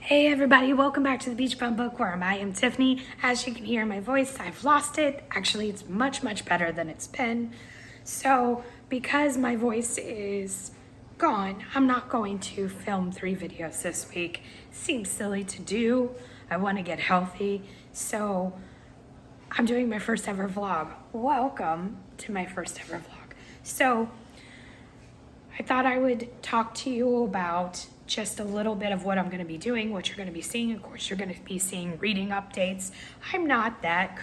Hey everybody, welcome back to the Beach Bum Bookworm. I am Tiffany. As you can hear in my voice, I've lost it. Actually, it's much better than it's been. So, because my voice is gone, I'm not going to film 3 videos this week. Seems silly to do. I want to get healthy. So, I'm doing my first ever vlog. Welcome to my first ever vlog. So, I thought I would talk to you about just a little bit of what I'm going to be doing, what you're going to be seeing. Of course, you're going to be seeing reading updates. I'm not that,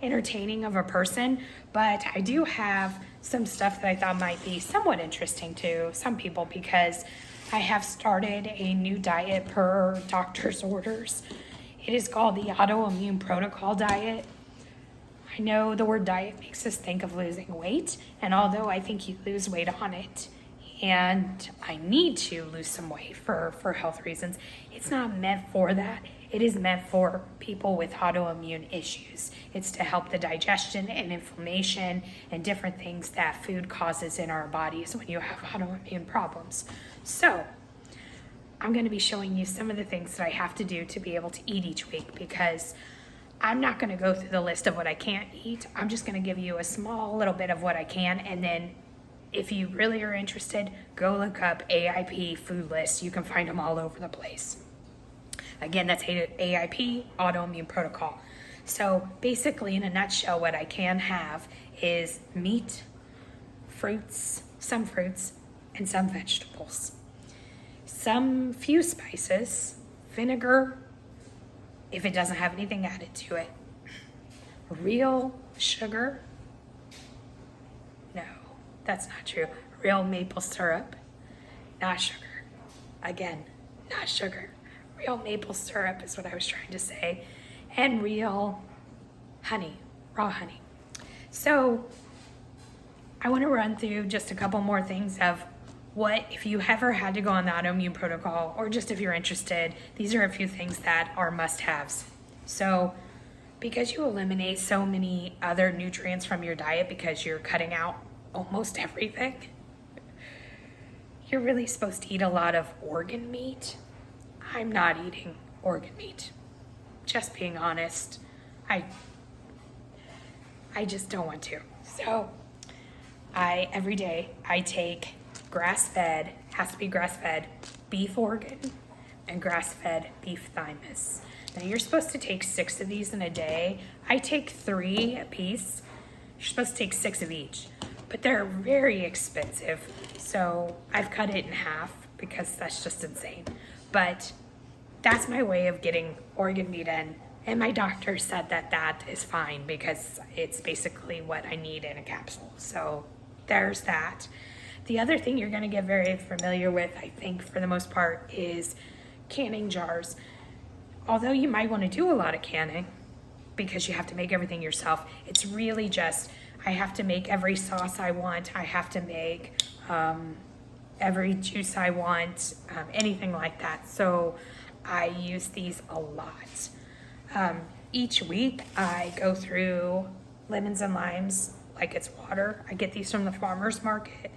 entertaining of a person, but I do have some stuff that I thought might be somewhat interesting to some people because I have started a new diet per doctor's orders. It is called the Autoimmune Protocol Diet. I know the word diet makes us think of losing weight, and although I think you lose weight on it, and I need to lose some weight for health reasons, it's not meant for that. It is meant for people with autoimmune issues. It's to help the digestion and inflammation and different things that food causes in our bodies when you have autoimmune problems. So, I'm going to be showing you some of the things that I have to do to be able to eat each week because I'm not going to go through the list of what I can't eat. I'm just going to give you a small little bit of what I can, and then if you really are interested, go look up AIP food lists. You can find them all over the place. Again, that's AIP, Autoimmune Protocol. So basically, in a nutshell, what I can have is meat, fruits, and some vegetables. Some few spices, vinegar, if it doesn't have anything added to it. Real sugar. No, that's not true. Real maple syrup, not sugar. Again, not sugar. Real maple syrup is what I was trying to say. And real honey, raw honey. So I want to run through just a couple more things of what, if you ever had to go on the autoimmune protocol, or just if you're interested, these are a few things that are must-haves. So, because you eliminate so many other nutrients from your diet because you're cutting out almost everything, you're really supposed to eat a lot of organ meat. I'm not eating organ meat. Just being honest, I just don't want to. So, every day I take grass-fed, has to be grass-fed, beef organ and grass-fed beef thymus. Now you're supposed to take 6 of these in a day. I take 3 a piece. You're supposed to take 6 of each, but they're very expensive. So I've cut it in half because that's just insane. But that's my way of getting organ meat in. And my doctor said that that is fine because it's basically what I need in a capsule. So there's that. The other thing you're going to get very familiar with, I think, for the most part, is canning jars. Although you might want to do a lot of canning because you have to make everything yourself, it's really just, I have to make every sauce I want. I have to make every juice I want, anything like that. So I use these a lot. Each week I go through lemons and limes like it's water. I get these from the farmer's market.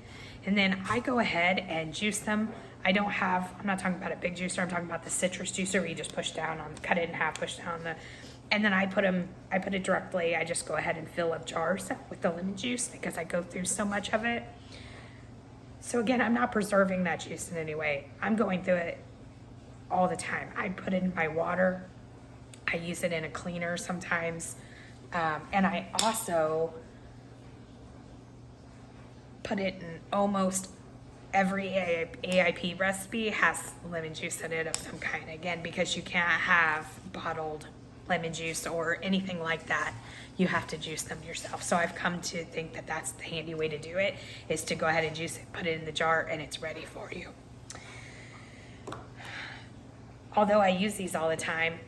And then I go ahead and juice them. I'm not talking about a big juicer, I'm talking about the citrus juicer where you just cut it in half, push down and then I put it directly, I just go ahead and fill up jars with the lemon juice because I go through so much of it. So again, I'm not preserving that juice in any way. I'm going through it all the time. I put it in my water. I use it in a cleaner sometimes. And I also put it in almost every AIP recipe has lemon juice in it of some kind. Again, because you can't have bottled lemon juice or anything like that. You have to juice them yourself. So I've come to think that that's the handy way to do it, is to go ahead and juice it, put it in the jar, and it's ready for you. Although I use these all the time,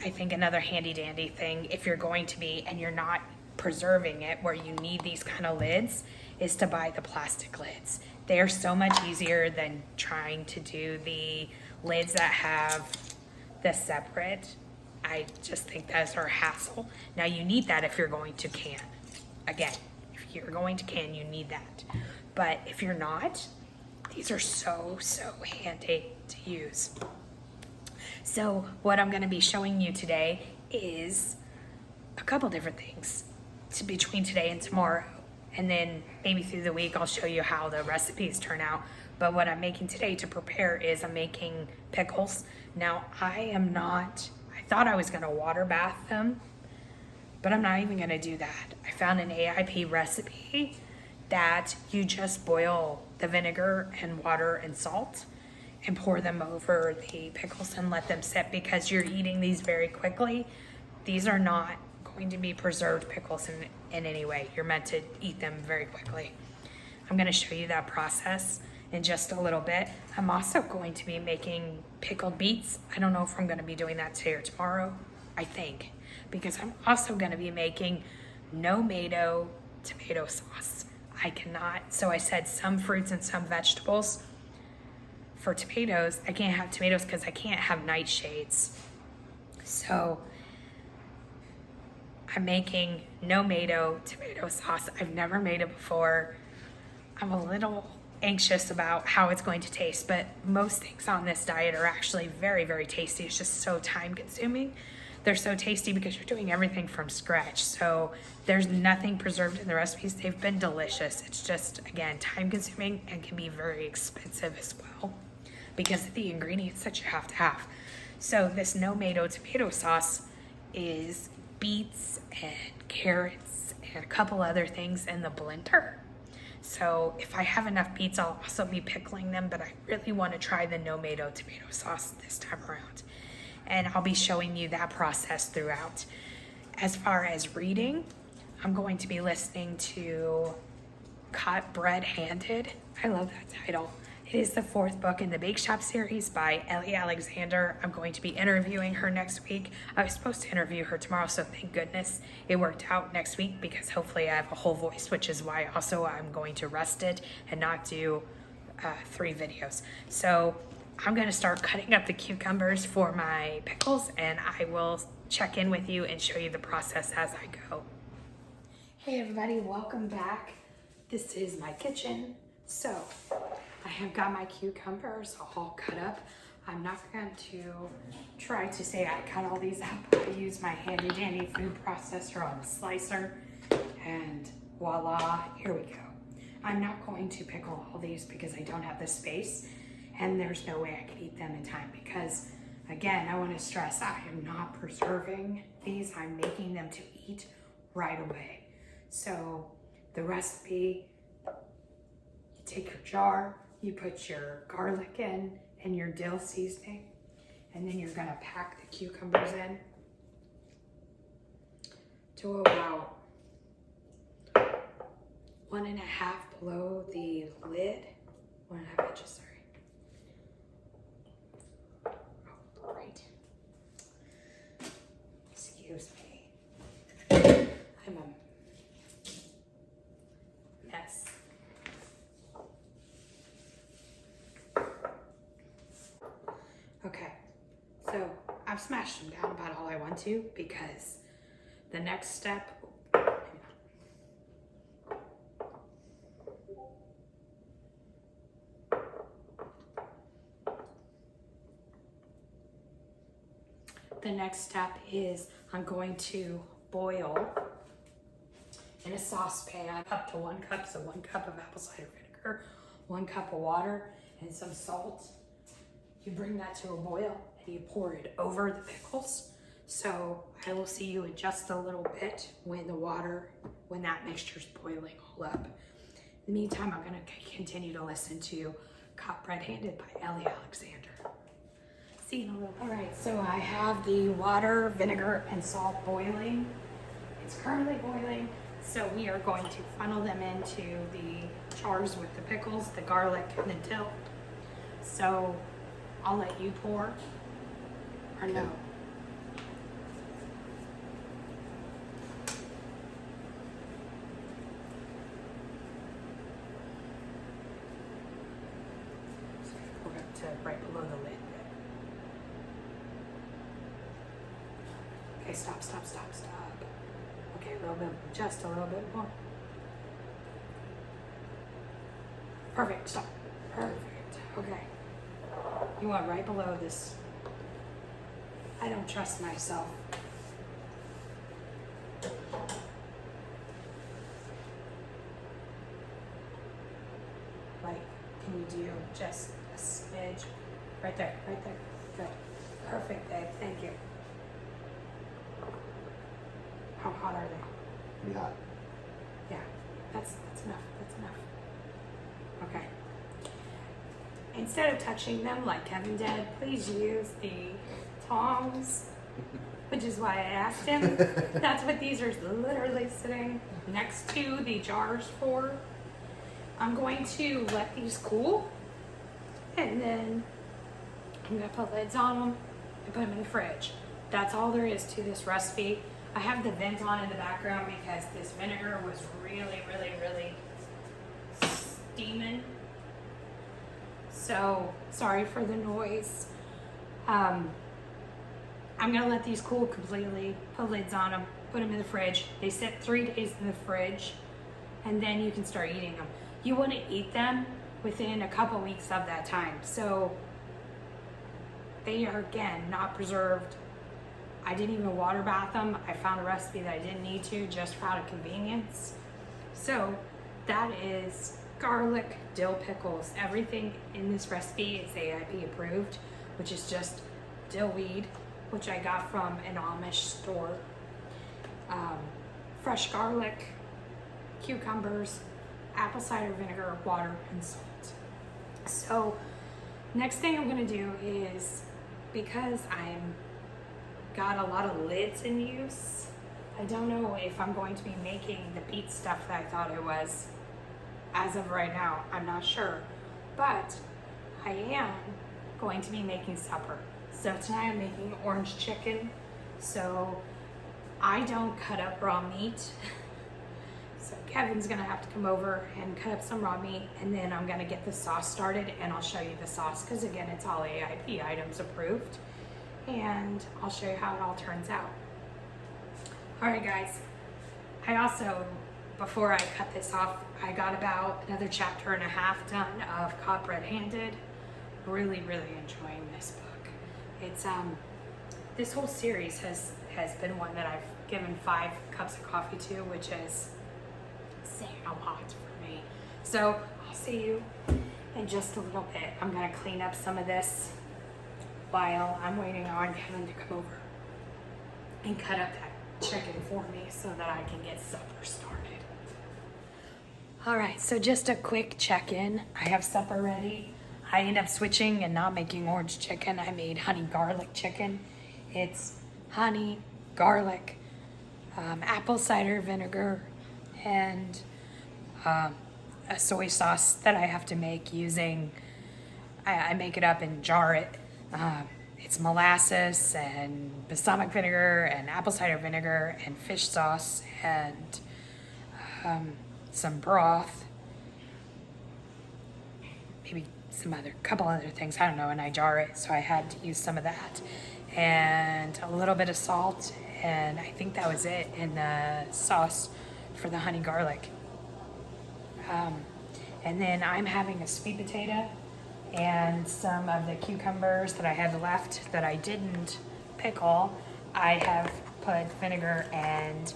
I think another handy dandy thing, if you're going to be, and you're not preserving it where you need these kind of lids, is to buy the plastic lids. They are so much easier than trying to do the lids that have the separate. I just think those are a hassle. Now you need that if you're going to can. Again, if you're going to can, you need that. But if you're not, These are so handy to use. So what I'm gonna be showing you today is a couple different things between today and tomorrow. And then maybe through the week, I'll show you how the recipes turn out. But what I'm making today to prepare is I'm making pickles. Now I thought I was gonna water bath them, but I'm not even gonna do that. I found an AIP recipe that you just boil the vinegar and water and salt and pour them over the pickles and let them sit, because you're eating these very quickly. These are not going to be preserved pickles in any way. You're meant to eat them very quickly. I'm gonna show you that process in just a little bit. I'm also going to be making pickled beets. I don't know if I'm gonna be doing that today or tomorrow, I think, because I'm also gonna be making no-mato tomato sauce. So I said some fruits and some vegetables. For tomatoes, I can't have tomatoes because I can't have nightshades. So I'm making no-mato tomato sauce. I've never made it before. I'm a little anxious about how it's going to taste, but most things on this diet are actually very tasty. It's just so time consuming. They're so tasty because you're doing everything from scratch. So there's nothing preserved in the recipes. They've been delicious. It's just, again, time consuming and can be very expensive as well because of the ingredients that you have to have. So this no-mato tomato sauce is beets and carrots and a couple other things in the blender. So if I have enough beets, I'll also be pickling them, but I really want to try the no-mato tomato sauce this time around. And I'll be showing you that process throughout. As far as reading, I'm going to be listening to Cut Red-Handed. I love that title. It is the 4th book in the Bake Shop series by Ellie Alexander. I'm going to be interviewing her next week. I was supposed to interview her tomorrow, so thank goodness it worked out next week, because hopefully I have a whole voice, which is why also I'm going to rest it and not do 3 videos. So I'm gonna start cutting up the cucumbers for my pickles, and I will check in with you and show you the process as I go. Hey everybody, welcome back. This is my kitchen. So I have got my cucumbers all cut up. I'm not going to try to say I cut all these up. I use my handy dandy food processor on the slicer, and voila, here we go. I'm not going to pickle all these because I don't have the space, and there's no way I could eat them in time, because again, I want to stress, I am not preserving these. I'm making them to eat right away. So the recipe, you take your jar, you put your garlic in and your dill seasoning, and then you're gonna pack the cucumbers in to about 1.5 below the lid, 1.5 inches, sorry. Great. Excuse me. I'm a mess. Okay, so I've smashed them down about all I want to, because the next step, is I'm going to boil in a saucepan up to 1 cup, so 1 cup of apple cider vinegar, 1 cup of water, and some salt. You bring that to a boil and you pour it over the pickles. So I will see you in just a little bit when that mixture's boiling all up. In the meantime, I'm gonna continue to listen to Cut Red-Handed by Ellie Alexander. See you in a little. All right, so I have the water, vinegar, and salt boiling. It's currently boiling, so we are going to funnel them into the jars with the pickles, the garlic, and the dill. So I'll let you pour, or no? So pour up to right below the lid. Okay, stop. Okay, a little bit, just a little bit more. Perfect, stop. Perfect. Okay. You want right below this. I don't trust myself. Like, can you do just a smidge? Right there, right there. Good. Perfect, babe. Thank you. How hot are they? Pretty hot. Yeah, that's enough. That's enough. Okay. Instead of touching them like Kevin did, please use the tongs, which is why I asked him. That's what these are literally sitting next to the jars for. I'm going to let these cool, and then I'm gonna put lids on them and put them in the fridge. That's all there is to this recipe. I have the vent on in the background because this vinegar was really steaming. So sorry for the noise. I'm gonna let these cool completely, put lids on them, put them in the fridge. They sit 3 days in the fridge, and then you can start eating them. You wanna eat them within a couple weeks of that time. So they are, again, not preserved. I didn't even water bath them. I found a recipe that I didn't need to, just for out of convenience. So that is garlic dill pickles. Everything in this recipe is AIP approved, which is just dill weed, which I got from an Amish store. Fresh garlic, cucumbers, apple cider vinegar, water, and salt. So next thing I'm gonna do is, because I'm got a lot of lids in use, I don't know if I'm going to be making the beet stuff that I thought it was. As of right now, I'm not sure, but I am going to be making supper. So tonight I'm making orange chicken. So I don't cut up raw meat. So Kevin's gonna have to come over and cut up some raw meat, and then I'm gonna get the sauce started, and I'll show you the sauce, because again, it's all AIP items approved, and I'll show you how it all turns out. All right, guys. I also, before I cut this off, I got about another chapter and a half done of Caught Red-Handed. Really enjoying this book. It's this whole series has been one that I've given 5 cups of coffee to, which is saying a lot for me. So I'll see you in just a little bit. I'm gonna clean up some of this while I'm waiting on Kevin to come over and cut up that chicken for me so that I can get supper started. All right, so just a quick check-in. I have supper ready. I ended up switching and not making orange chicken. I made honey garlic chicken. It's honey, garlic, apple cider vinegar, and a soy sauce that I have to make using, I make it up and jar it. It's molasses and balsamic vinegar and apple cider vinegar and fish sauce and some broth, maybe couple other things, I don't know, and I jar it, so I had to use some of that, and a little bit of salt, and I think that was it in the sauce for the honey garlic. And then I'm having a sweet potato and some of the cucumbers that I had left that I didn't pickle. I have put vinegar and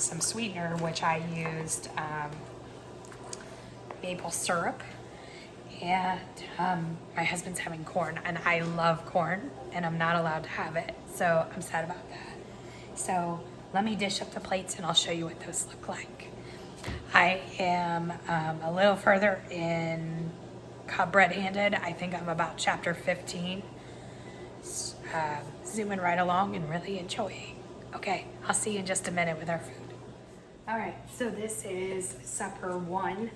some sweetener, which I used maple syrup. And my husband's having corn, and I love corn, and I'm not allowed to have it, so I'm sad about that. So let me dish up the plates, and I'll show you what those look like. I am a little further in Caught Red-Handed. I think I'm about chapter 15. Zooming right along and really enjoying. Okay, I'll see you in just a minute with our food. All right, so this is supper 1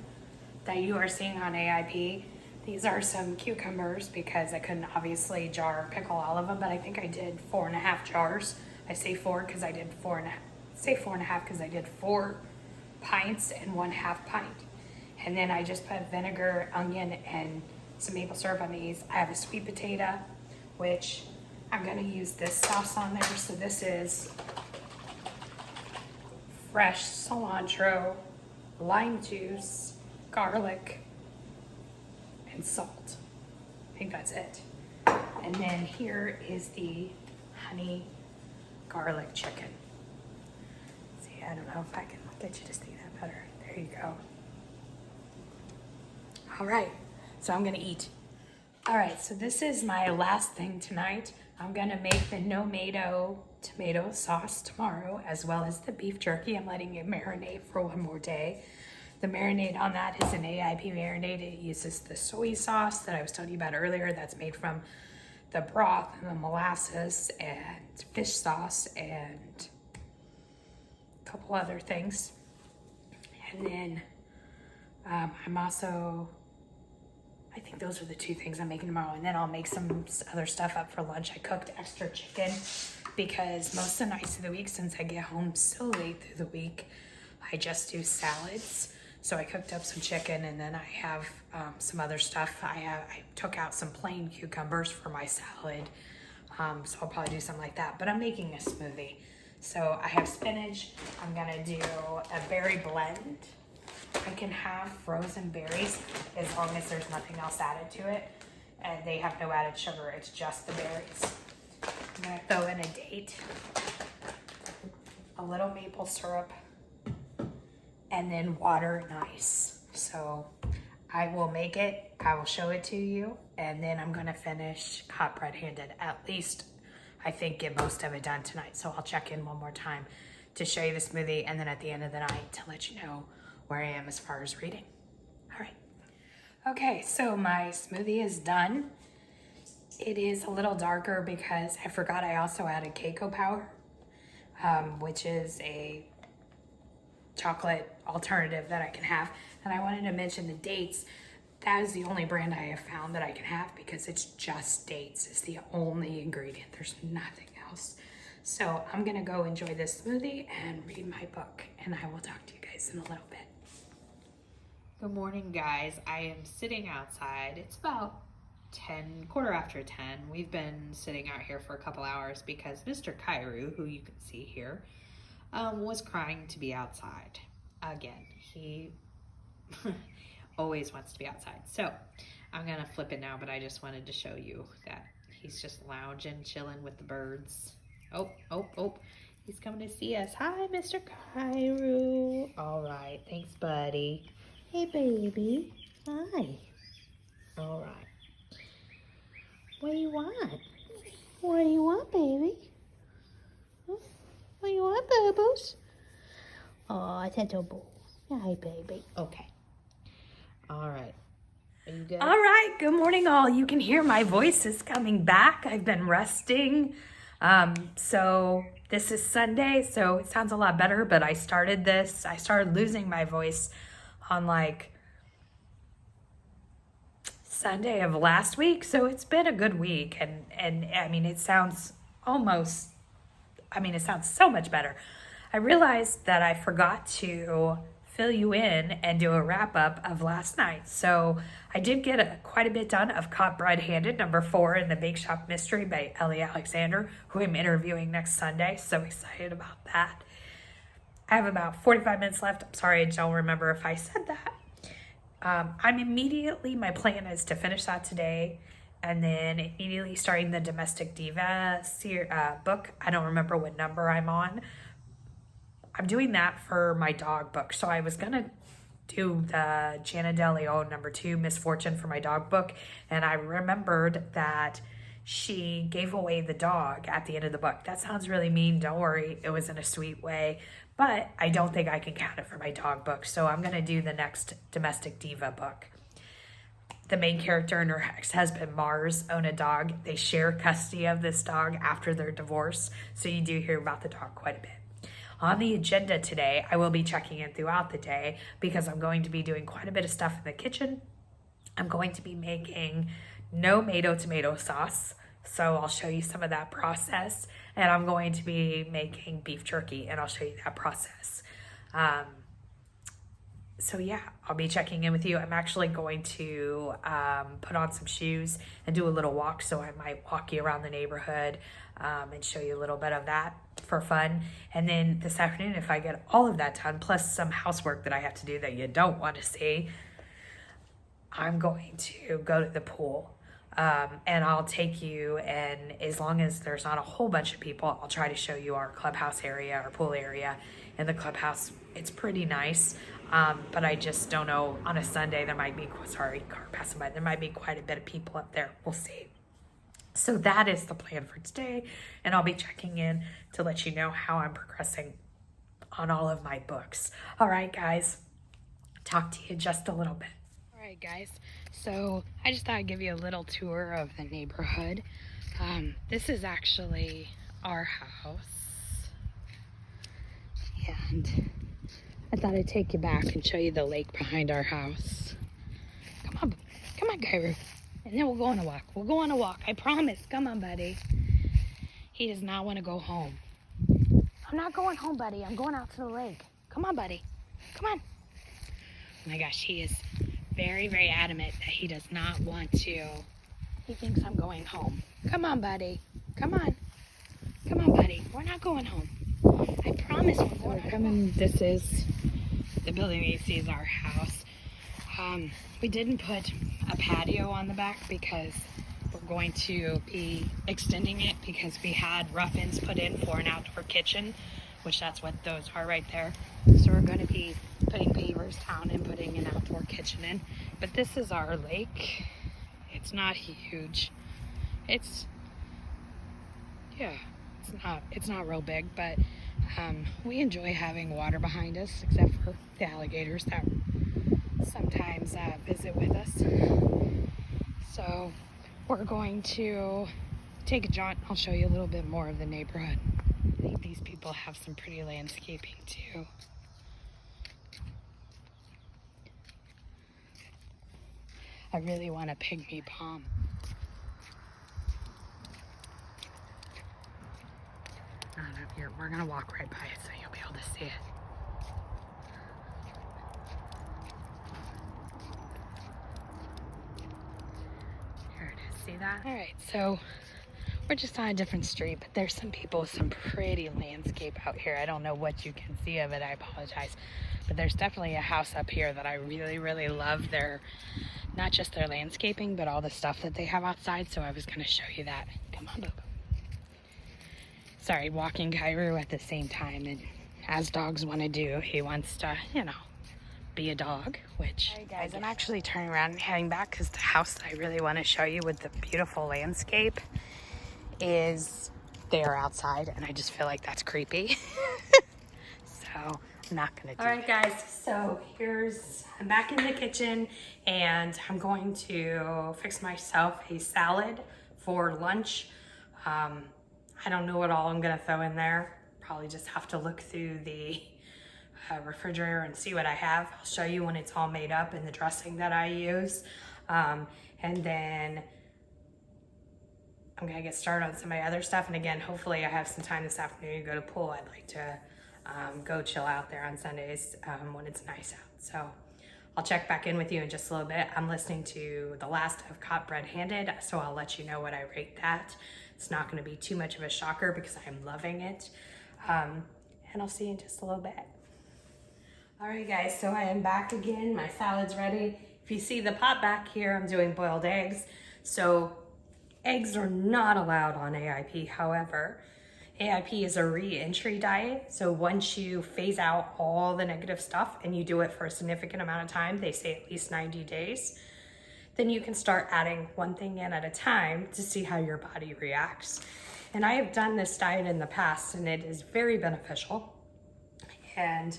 that you are seeing on AIP. These are some cucumbers because I couldn't obviously pickle all of them, but I think I did 4.5 jars. I say 4 because I did 4.5. Say 4.5 because I did 4 pints and 1/2 pint. And then I just put vinegar, onion, and some maple syrup on these. I have a sweet potato, which I'm gonna use this sauce on there. So this is fresh cilantro, lime juice, garlic, and salt. I think that's it. And then here is the honey garlic chicken. See, I don't know if I can get you to see that better. There you go. All right, so I'm gonna eat. All right, so this is my last thing tonight. I'm gonna make the no-mato tomato sauce tomorrow, as well as the beef jerky. I'm letting it marinate for one more day. The marinade on that is an Aip Marinade. It uses the soy sauce that I was telling you about earlier. That's made from the broth and the molasses and fish sauce and a couple other things. And then I'm also, I think those are the two things I'm making tomorrow. And then I'll make some other stuff up for lunch. I cooked extra chicken because most of the nights of the week, since I get home so late through the week, I just do salads. So I cooked up some chicken, and then I have some other stuff. I took out some plain cucumbers for my salad. So I'll probably do something like that. But I'm making a smoothie. So I have spinach. I'm gonna do a berry blend. I can have frozen berries as long as there's nothing else added to it. And they have no added sugar, it's just the berries. I'm gonna throw in a date, a little maple syrup, and then water and ice. So I will make it, I will show it to you, and then I'm gonna finish hot bread handed. At least I think get most of it done tonight. So I'll check in one more time to show you the smoothie, and then at the end of the night to let you know where I am as far as reading. All right. Okay, so my smoothie is done. It is a little darker because I forgot I also added cocoa powder, which is a chocolate alternative that I can have. And I wanted to mention the dates. That is the only brand I have found that I can have because it's just dates. It's the only ingredient. There's nothing else. So I'm gonna go enjoy this smoothie and read my book, and I will talk to you guys in a little bit. Good morning, guys. I am sitting outside. It's about quarter after 10. We've been sitting out here for a couple hours because Mr. Kairu, who you can see here, was crying to be outside again. He always wants to be outside. So I'm gonna flip it now, but I just wanted to show you that he's just lounging, chilling with the birds. Oh, he's coming to see us. Hi, Mr. Kairu. All right, thanks, buddy. Hey, baby. Hi. All right. What do you want? What do you want, baby? Huh? What do you want, boo-boos? Oh, it's a boo. Hi, baby. Okay. All right. Are you good? All right, good morning all. You can hear my voice is coming back. I've been resting. So this is Sunday, so it sounds a lot better, but I started losing my voice on like Sunday of last week. So it's been a good week, and I mean, it sounds so much better. I realized that I forgot to fill you in and do a wrap up of last night. So I did get quite a bit done of Caught Red-Handed, number 4 in the Bake Shop Mystery by Ellie Alexander, who I'm interviewing next Sunday. So excited about that. I have about 45 minutes left. I'm sorry, I don't remember if I said that. My plan is to finish that today and then immediately starting the Domestic Diva book. I don't remember what number I'm on. I'm doing that for my dog book. So I was gonna do the Jana De Leon number 2 Misfortune for my dog book, and I remembered that she gave away the dog at the end of the book. That sounds really mean. Don't worry, it was in a sweet way, but I don't think I can count it for my dog book. So I'm gonna do the next Domestic Diva book. The main character and her ex-husband Mars own a dog. They share custody of this dog after their divorce, so you do hear about the dog quite a bit. On the agenda today, I will be checking in throughout the day because I'm going to be doing quite a bit of stuff in the kitchen. I'm going to be making no-mato tomato sauce, so I'll show you some of that process. And I'm going to be making beef jerky, and I'll show you that process. So yeah, I'll be checking in with you. I'm actually going to put on some shoes and do a little walk, so I might walk you around the neighborhood and show you a little bit of that for fun. And then this afternoon, if I get all of that done, plus some housework that I have to do that you don't want to see, I'm going to go to the pool. And I'll take you, and as long as there's not a whole bunch of people, I'll try to show you our clubhouse area, our pool area. And the clubhouse, it's pretty nice, but I just don't know, on a Sunday there might be, sorry, car passing by, there might be quite a bit of people up there. We'll see. So that is the plan for today, and I'll be checking in to let you know how I'm progressing on all of my books. All right, guys, talk to you just a little bit. All right, guys, so I just thought I'd give you a little tour of the neighborhood. This is actually our house, and I thought I'd take you back and show you the lake behind our house. Come on, Kyru. And then we'll go on a walk. We'll go on a walk, I promise. Come on, buddy. He does not want to go home. I'm not going home, buddy. I'm going out to the lake. Come on, buddy. Come on. Oh my gosh, he is very, very adamant that he does not want to. He thinks I'm going home. Come on, buddy. Come on. Come on, buddy. We're not going home. I promise we're coming. This is the building you see is our house. We didn't put a patio on the back because we're going to be extending it because we had rough-ins put in for an outdoor kitchen, which that's what those are right there. So we're going to be putting pavers down and putting an outdoor kitchen in. But this is our lake. It's not huge. It's not real big, but we enjoy having water behind us, except for the alligators that sometimes visit with us. So we're going to take a jaunt. I'll show you a little bit more of the neighborhood. I think these people have some pretty landscaping too. I really want a pygmy palm. Not up here. We're gonna walk right by it so you'll be able to see it. Here it is. See that? All right, so we're just on a different street, but there's some people with some pretty landscape out here. I don't know what you can see of it. I apologize. But there's definitely a house up here that I really, really love. Not just their landscaping, but all the stuff that they have outside. So I was going to show you that. Come on, Boo. Sorry, walking Kyru at the same time. And as dogs want to do, he wants to, be a dog, which... All right, guys, I'm actually turning around and heading back because the house that I really want to show you with the beautiful landscape is there outside. And I just feel like that's creepy. So I'm not going to do it. All right, guys, so I'm back in the kitchen and I'm going to fix myself a salad for lunch. I don't know what all I'm gonna throw in there. Probably just have to look through the refrigerator and see what I have. I'll show you when it's all made up and the dressing that I use. And then I'm gonna get started on some of my other stuff. And again, hopefully I have some time this afternoon to go to pool. I'd like to go chill out there on Sundays when it's nice out. So I'll check back in with you in just a little bit. I'm listening to the last of Caught Red-Handed, so I'll let you know what I rate that. It's not gonna be too much of a shocker because I'm loving it. And I'll see you in just a little bit. All right, guys, so I am back again. My salad's ready. If you see the pot back here, I'm doing boiled eggs. So eggs are not allowed on AIP. However, AIP is a re-entry diet. So once you phase out all the negative stuff and you do it for a significant amount of time, they say at least 90 days, then you can start adding one thing in at a time to see how your body reacts. And I have done this diet in the past and it is very beneficial. And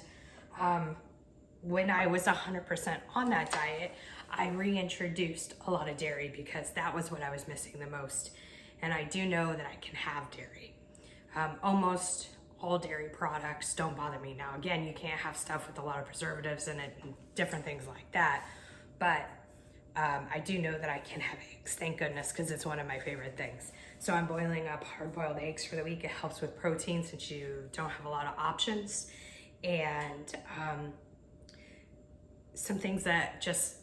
when I was 100% on that diet, I reintroduced a lot of dairy because that was what I was missing the most. And I do know that I can have dairy. Almost all dairy products don't bother me. Now, again, you can't have stuff with a lot of preservatives in it and different things like that. But I do know that I can have eggs, thank goodness, because it's one of my favorite things. So I'm boiling up hard-boiled eggs for the week. It helps with protein since you don't have a lot of options. And some things that just,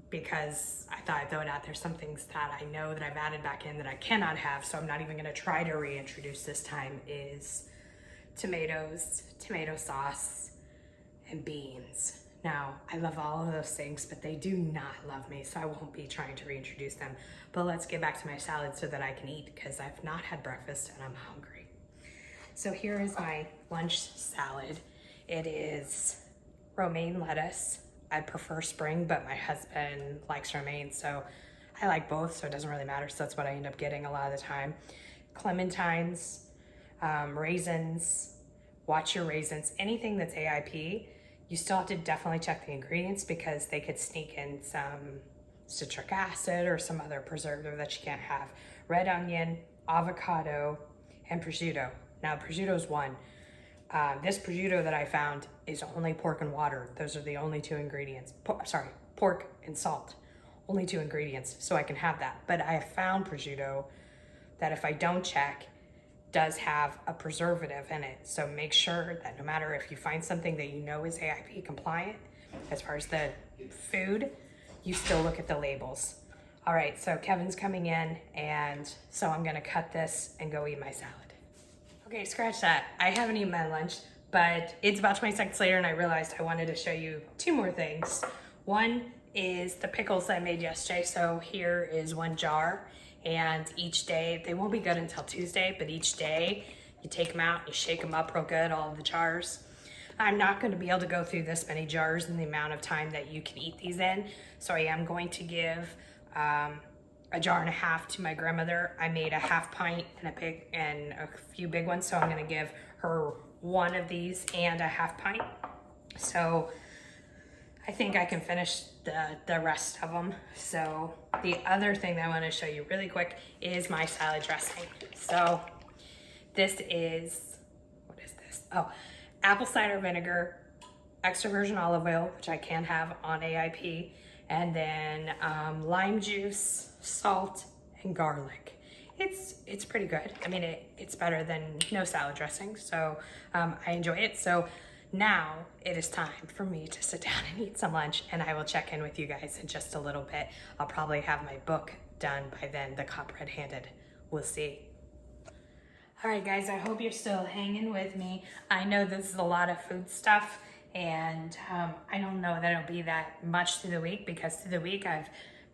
because I thought I'd throw it out there, some things that I know that I've added back in that I cannot have, so I'm not even gonna try to reintroduce this time, is tomatoes, tomato sauce, and beans. Now, I love all of those things, but they do not love me, so I won't be trying to reintroduce them. But let's get back to my salad so that I can eat, because I've not had breakfast and I'm hungry. So here is my lunch salad. It is romaine lettuce. I prefer spring, but my husband likes romaine, so I like both, so it doesn't really matter. So that's what I end up getting a lot of the time. Clementines, raisins, watch your raisins. Anything that's AIP, you still have to definitely check the ingredients because they could sneak in some citric acid or some other preservative that you can't have. Red onion, avocado, and prosciutto. Now, prosciutto is one. This prosciutto that I found is only pork and water. Those are the only two ingredients. Pork and salt. Only two ingredients, so I can have that. But I have found prosciutto that if I don't check, does have a preservative in it. So make sure that no matter if you find something that you know is AIP compliant, as far as the food, you still look at the labels. All right, so Kevin's coming in, and so I'm gonna cut this and go eat my salad. Okay, scratch that. I haven't eaten my lunch, but it's about 20 seconds later and I realized I wanted to show you two more things. One is the pickles I made yesterday. So here is one jar, and each day, they won't be good until Tuesday, but each day you take them out, you shake them up real good, all of the jars. I'm not going to be able to go through this many jars in the amount of time that you can eat these in, so I am going to give a jar and a half to my grandmother. I made a half pint and a few big ones, so I'm going to give her one of these and a half pint. So I think I can finish the rest of them. So the other thing that I want to show you really quick is my salad dressing. So this is, what is this? Oh, apple cider vinegar, extra virgin olive oil, which I can have on AIP, and then lime juice, salt, and garlic. It's pretty good. I mean, it's better than no salad dressing, so I enjoy it. So now it is time for me to sit down and eat some lunch, and I will check in with you guys in just a little bit. I'll probably have my book done by then, The Cup Red-Handed. We'll see. All right, guys, I hope you're still hanging with me. I know this is a lot of food stuff, and I don't know that it'll be that much through the week, because through the week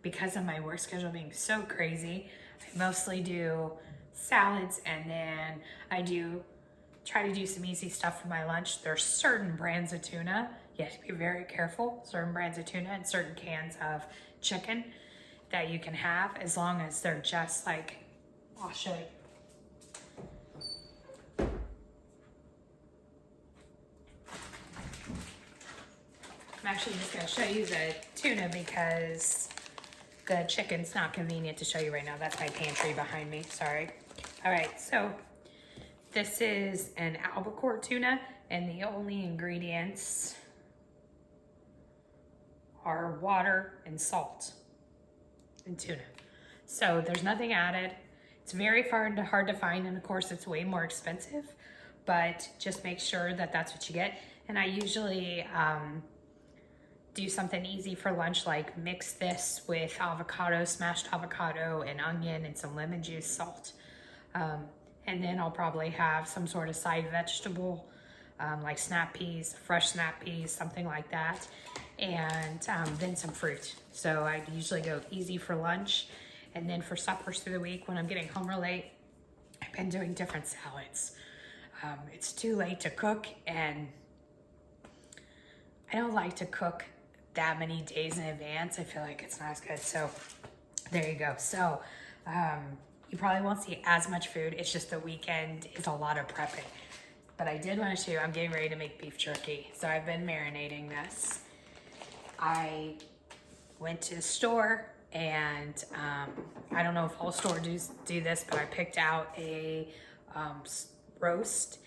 because of my work schedule being so crazy, I mostly do salads, and then I try to do some easy stuff for my lunch. There's certain brands of tuna. You have to be very careful. Certain brands of tuna and certain cans of chicken that you can have, as long as they're just like, I'll show you. I'm actually just gonna show you the tuna because the chicken's not convenient to show you right now. That's my pantry behind me, sorry. All right, so this is an albacore tuna, and the only ingredients are water and salt and tuna. So there's nothing added. It's very hard to find, and of course it's way more expensive, but just make sure that that's what you get. And I usually do something easy for lunch, like mix this with avocado, smashed avocado and onion and some lemon juice, salt. And then I'll probably have some sort of side vegetable, like snap peas, fresh snap peas, something like that. And then some fruit. So I usually go easy for lunch. And then for suppers through the week, when I'm getting home real late, I've been doing different salads. It's too late to cook, and I don't like to cook that many days in advance. I feel like it's not as good. So there you go. So you probably won't see as much food. It's just the weekend is a lot of prepping. But I did want to show you, I'm getting ready to make beef jerky. So I've been marinating this. I went to the store, and I don't know if all stores do this, but I picked out a roast,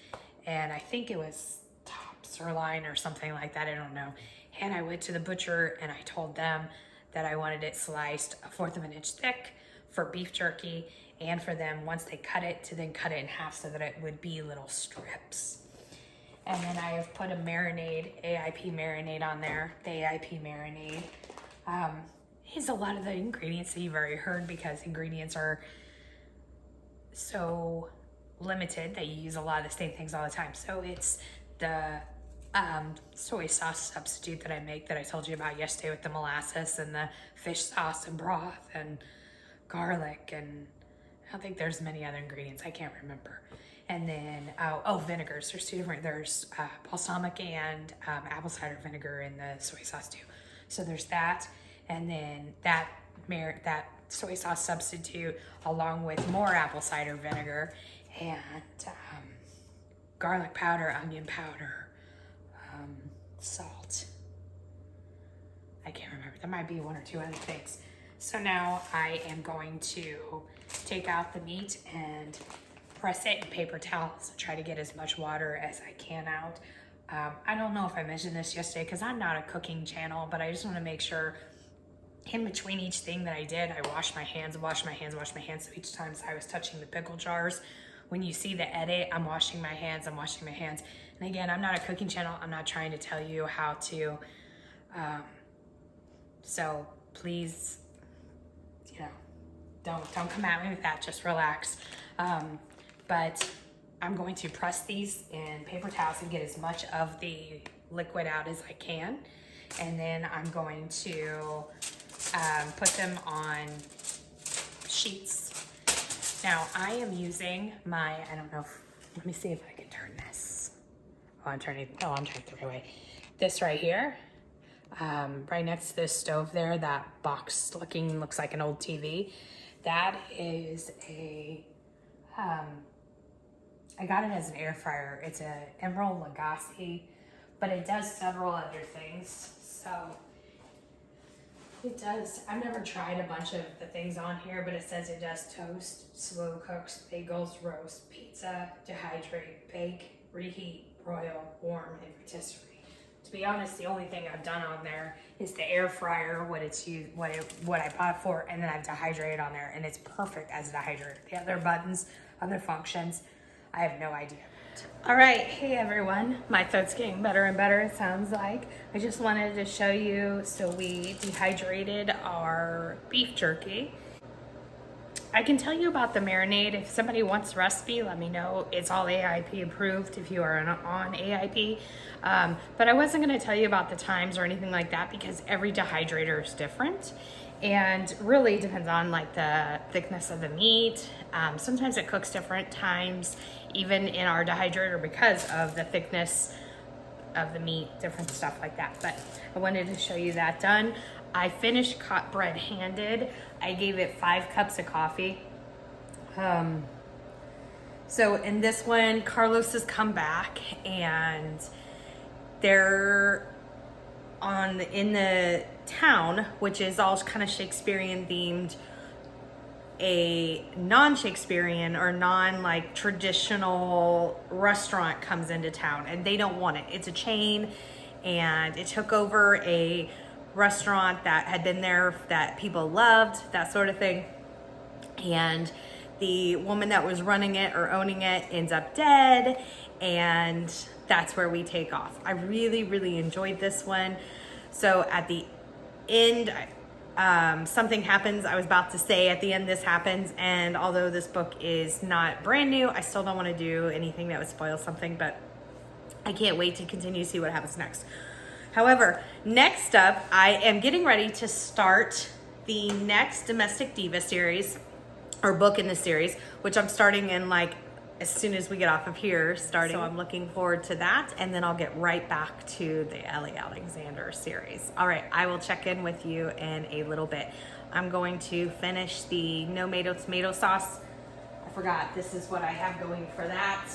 and I think it was top sirloin or something like that, I don't know. And I went to the butcher and I told them that I wanted it sliced 1/4 of an inch thick for beef jerky, and for them, once they cut it, to then cut it in half so that it would be little strips. And then I have put a marinade, AIP marinade on there. The AIP marinade is a lot of the ingredients that you've already heard, because ingredients are so limited that you use a lot of the same things all the time. So it's the soy sauce substitute that I make that I told you about yesterday with the molasses and the fish sauce and broth and garlic, and I don't think there's many other ingredients. I can't remember. And then, vinegars. There's two different, there's balsamic and apple cider vinegar in the soy sauce too. So there's that. And then that soy sauce substitute along with more apple cider vinegar and garlic powder, onion powder, salt. I can't remember. There might be one or two other things. So now I am going to take out the meat and press it in paper towels and try to get as much water as I can out. I don't know if I mentioned this yesterday because I'm not a cooking channel, but I just want to make sure in between each thing that I did, I washed my hands. So each time I was touching the pickle jars, when you see the edit, I'm washing my hands. And again, I'm not a cooking channel. I'm not trying to tell you how to, so please, don't come at me with that, just relax. But I'm going to press these in paper towels and get as much of the liquid out as I can. And then I'm going to put them on sheets. Now I am using my, let me see if I can turn this. I'm turning it the right way. This right here, right next to this stove there, that box looks like an old TV. That is I got it as an air fryer. It's a Emerald Lagasse, but it does several other things. So it does, I've never tried a bunch of the things on here, but it says it does toast, slow cooks, bagels, roast, pizza, dehydrate, bake, reheat, broil, warm, and rotisserie. To be honest, the only thing I've done on there is the air fryer, what I bought it for, and then I've dehydrated on there, and it's perfect as a dehydrator. The other buttons, other functions, I have no idea. All right, hey everyone. My throat's getting better and better, it sounds like. I just wanted to show you, so we dehydrated our beef jerky. I can tell you about the marinade. If somebody wants the recipe, let me know. It's all AIP approved if you are on AIP. But I wasn't gonna tell you about the times or anything like that because every dehydrator is different. And really depends on like the thickness of the meat. Sometimes it cooks different times, even in our dehydrator because of the thickness of the meat, different stuff like that. But I wanted to show you that done. I finished cut bread handed. I gave it 5 cups of coffee. So in this one, Carlos has come back and they're in the town, which is all kind of Shakespearean themed, a non-Shakespearean or non-like traditional restaurant comes into town and they don't want it. It's a chain and it took over a restaurant that had been there that people loved, that sort of thing. And the woman that was running it or owning it ends up dead, and that's where we take off. I really, really enjoyed this one. So at the end, something happens. I was about to say at the end this happens, and although this book is not brand new, I still don't want to do anything that would spoil something, but I can't wait to continue to see what happens next. However, next up, I am getting ready to start the next Domestic Diva series, or book in the series, which I'm starting in like as soon as we get off of here, starting. So I'm looking forward to that, and then I'll get right back to the Ellie Alexander series. All right, I will check in with you in a little bit. I'm going to finish the no-mato tomato sauce. I forgot, this is what I have going for that.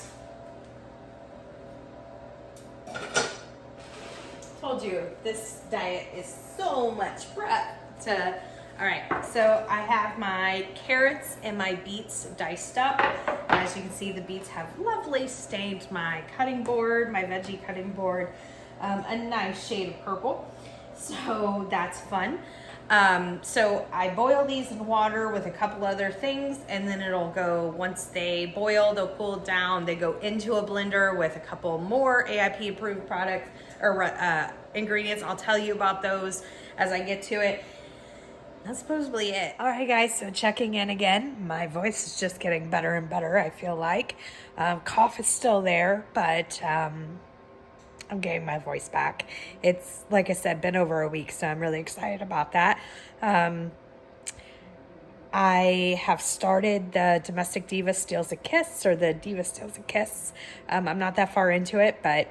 Told you, this diet is so much prep to... All right, so I have my carrots and my beets diced up. As you can see, the beets have lovely stained my cutting board, my veggie cutting board, a nice shade of purple. So that's fun. So I boil these in water with a couple other things, and then it'll go, once they boil, they'll cool down. They go into a blender with a couple more AIP approved products or ingredients. I'll tell you about those as I get to it. That's supposedly it. All right, guys, so checking in again. My voice is just getting better and better, I feel like. Cough is still there, but I'm getting my voice back. It's, like I said, been over a week, so I'm really excited about that. I have started the Domestic Diva Steals a Kiss, or the Diva Steals a Kiss. I'm not that far into it, but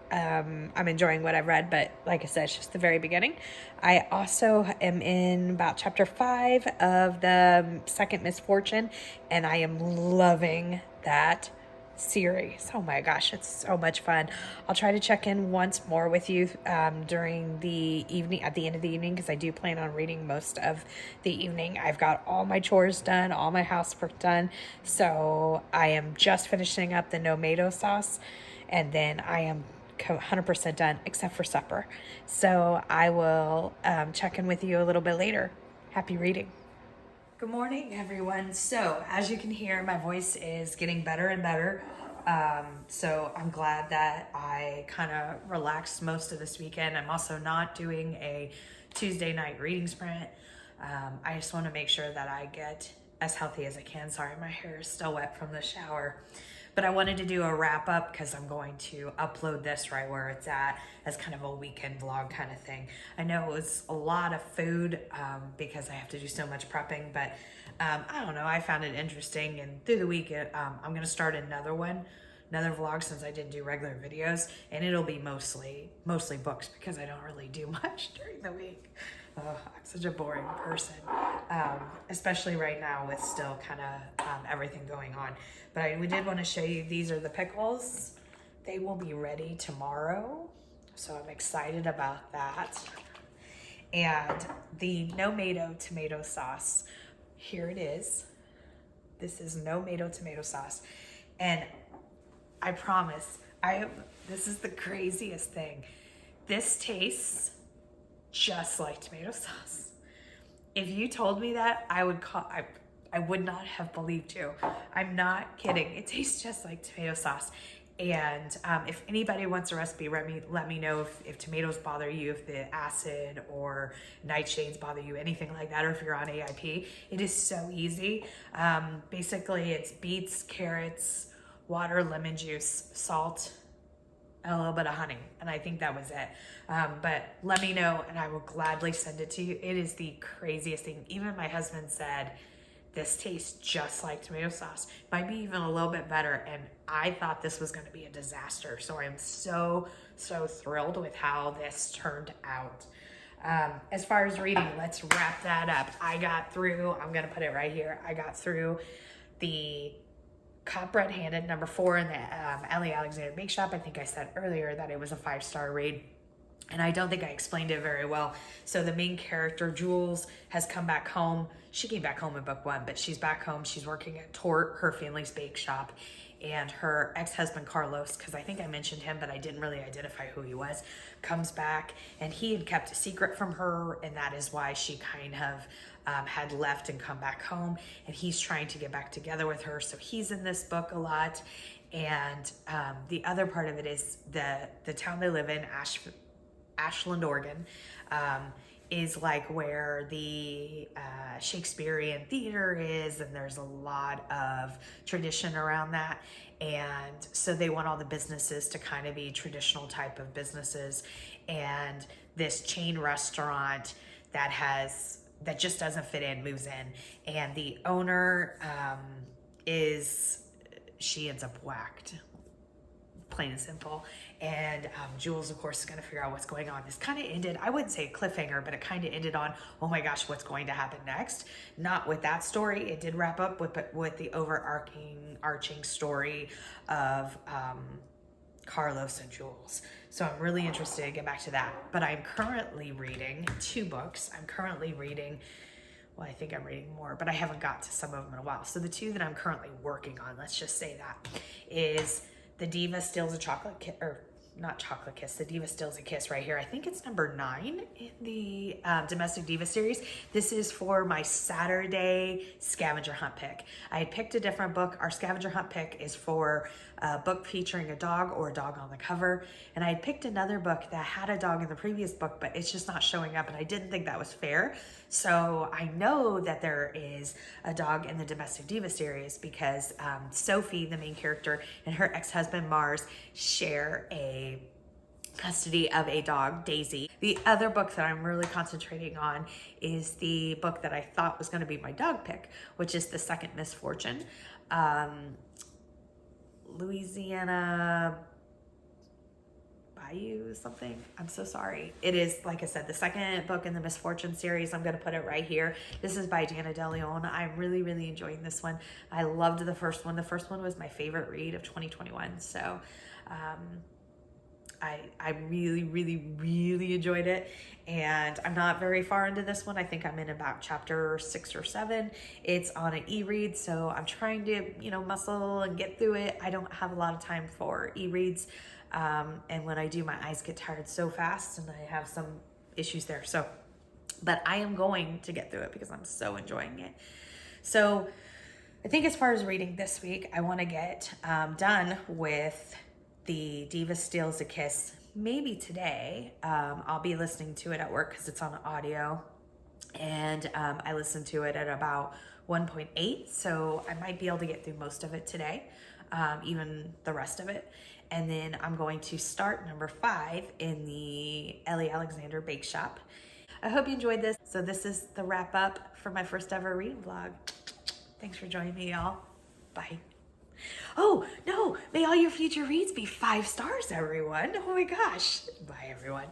I'm enjoying what I've read. But like I said, it's just the very beginning. I also am in about chapter 5 of the Second Misfortune, and I am loving that series. Oh my gosh, it's so much fun. I'll try to check in once more with you during the evening, at the end of the evening, because I do plan on reading most of the evening. I've got all my chores done, all my housework done, so I am just finishing up the no-mato sauce, and then I am 100% done except for supper. So I will check in with you a little bit later. Happy reading. Good morning, everyone. So, as you can hear, my voice is getting better and better. So I'm glad that I kind of relaxed most of this weekend. I'm also not doing a Tuesday night reading sprint. I just want to make sure that I get as healthy as I can. Sorry, my hair is still wet from the shower. But I wanted to do a wrap up because I'm going to upload this right where it's at as kind of a weekend vlog kind of thing. I know it was a lot of food because I have to do so much prepping, but I don't know. I found it interesting, and through the week, I'm going to start another vlog since I didn't do regular videos, and it'll be mostly books because I don't really do much during the week. Oh, I'm such a boring person, especially right now with still kind of everything going on. But we did want to show you, these are the pickles. They will be ready tomorrow, so I'm excited about that. And the no-mato tomato sauce, here it is. This is no-mato tomato sauce. And I promise, this is the craziest thing. This tastes just like tomato sauce. If you told me that, I would not have believed you. I'm not kidding. It tastes just like tomato sauce. And if anybody wants a recipe, let me know if tomatoes bother you, if the acid or nightshades bother you, anything like that, or if you're on AIP. It is so easy. Basically, it's beets, carrots, water, lemon juice, salt, and a little bit of honey, and I think that was it. But let me know, and I will gladly send it to you. It is the craziest thing. Even my husband said, this tastes just like tomato sauce. Might be even a little bit better, and I thought this was going to be a disaster. So I'm so thrilled with how this turned out. As far as reading, let's wrap that up. I got through, I'm going to put it right here, I got through the Cop Red-Handed, number 4 in the Ellie Alexander Bake Shop. I think I said earlier that it was a 5-star read, and I don't think I explained it very well. So the main character, Jules, has come back home. She came back home in book 1, but she's back home. She's working at Tort, her family's bake shop, and her ex-husband, Carlos, because I think I mentioned him, but I didn't really identify who he was, comes back, and he had kept a secret from her, and that is why she kind of had left and come back home, and he's trying to get back together with her. So he's in this book a lot. And the other part of it is the town they live in, Ashland, Oregon, is like where the Shakespearean theater is, and there's a lot of tradition around that. And so they want all the businesses to kind of be traditional type of businesses. And this chain restaurant that just doesn't fit in moves in, and the owner she ends up whacked, plain and simple. And Jules, of course, is going to figure out what's going on. This kind of ended, I wouldn't say a cliffhanger, but it kind of ended on, oh my gosh, what's going to happen next? Not with that story. It did wrap up with the overarching story of Carlos and Jules. So I'm really interested to get back to that. But I'm currently reading 2 books. I'm currently reading, well, I think I'm reading more, but I haven't got to some of them in a while. So the 2 that I'm currently working on, let's just say that, is The Diva Steals a Chocolate Kiss, or not Chocolate Kiss, The Diva Steals a Kiss right here. I think it's number 9 in the Domestic Diva series. This is for my Saturday scavenger hunt pick. I had picked a different book. Our scavenger hunt pick is for a book featuring a dog or a dog on the cover. And I had picked another book that had a dog in the previous book, but it's just not showing up, and I didn't think that was fair. So I know that there is a dog in the Domestic Diva series because Sophie, the main character, and her ex-husband Mars share a custody of a dog, Daisy. The other book that I'm really concentrating on is the book that I thought was going to be my dog pick, which is The Second Misfortune. Louisiana Bayou something. I'm so sorry. It is, like I said, the second book in the Misfortune series. I'm going to put it right here. This is by Jana DeLeon. I'm really, really enjoying this one. I loved the first one. The first one was my favorite read of 2021. So, I really, really, really enjoyed it. And I'm not very far into this one. I think I'm in about chapter 6 or 7. It's on an e-read, so I'm trying to, muscle and get through it. I don't have a lot of time for e-reads. And when I do, my eyes get tired so fast and I have some issues there. So, but I am going to get through it because I'm so enjoying it. So I think as far as reading this week, I want to get done with the Diva Steals a Kiss, maybe today. I'll be listening to it at work because it's on audio, and I listened to it at about 1.8, so I might be able to get through most of it today, even the rest of it. And then I'm going to start number 5 in the Ellie Alexander Bake Shop. I hope you enjoyed this. So this is the wrap up for my first ever reading vlog. Thanks for joining me, y'all. Bye. Oh, no, may all your future reads be 5 stars, everyone. Oh my gosh. Bye, everyone.